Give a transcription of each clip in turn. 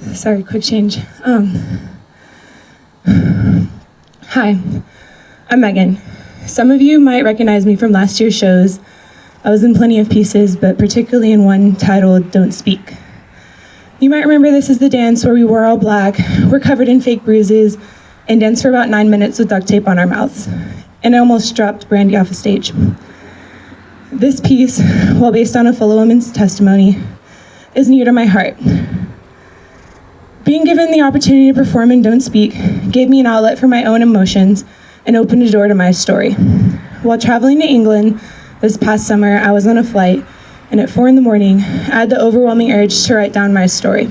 Sorry, quick change. Hi, I'm Megan. Some of you might recognize me from last year's shows. I was in plenty of pieces, but particularly in one titled Don't Speak. You might remember this as the dance where we wore all black, were covered in fake bruises, and danced for about 9 minutes with duct tape on our mouths. And I almost dropped Brandy off a stage. This piece, while based on a fellow woman's testimony, is near to my heart. Being given the opportunity to perform in Don't Speak gave me an outlet for my own emotions and opened a door to my story. While traveling to England this past summer, I was on a flight, and at 4 in the morning, I had the overwhelming urge to write down my story.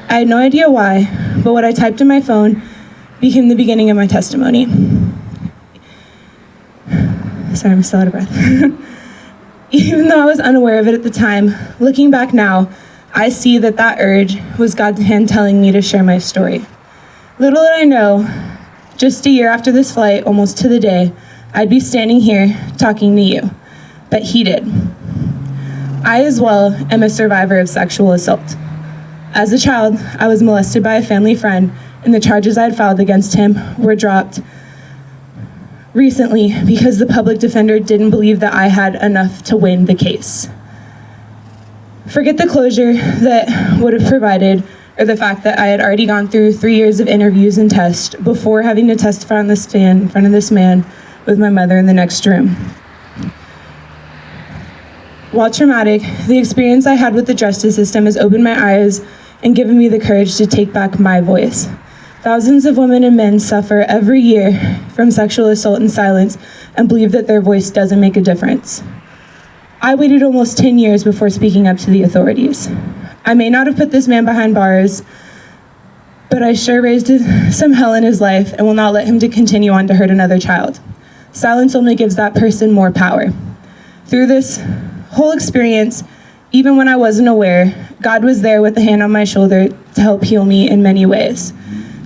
I had no idea why, but what I typed in my phone became the beginning of my testimony. Sorry, I'm still out of breath. Even though I was unaware of it at the time, looking back now, I see that urge was God's hand telling me to share my story. Little did I know, just a year after this flight, almost to the day, I'd be standing here talking to you. But He did. I as well am a survivor of sexual assault. As a child, I was molested by a family friend, and the charges I had filed against him were dropped recently because the public defender didn't believe that I had enough to win the case. Forget the closure that would have provided, or the fact that I had already gone through 3 years of interviews and tests before having to testify on this stand in front of this man with my mother in the next room. While traumatic, the experience I had with the justice system has opened my eyes and given me the courage to take back my voice. Thousands of women and men suffer every year from sexual assault in silence and believe that their voice doesn't make a difference. I waited almost 10 years before speaking up to the authorities. I may not have put this man behind bars, but I sure raised some hell in his life and will not let him to continue on to hurt another child. Silence only gives that person more power. Through this whole experience, even when I wasn't aware, God was there with a hand on my shoulder to help heal me in many ways.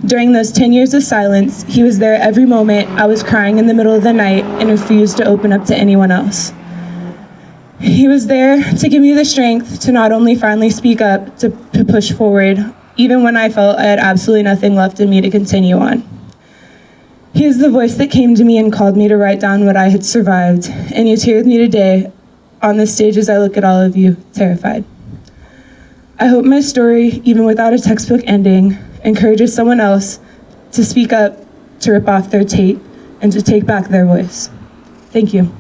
During those 10 years of silence, He was there every moment I was crying in the middle of the night and refused to open up to anyone else. He was there to give me the strength to not only finally speak up, to push forward, even when I felt I had absolutely nothing left in me to continue on. He is the voice that came to me and called me to write down what I had survived, and He's here with me today on this stage as I look at all of you, terrified. I hope my story, even without a textbook ending, encourages someone else to speak up, to rip off their tape, and to take back their voice. Thank you.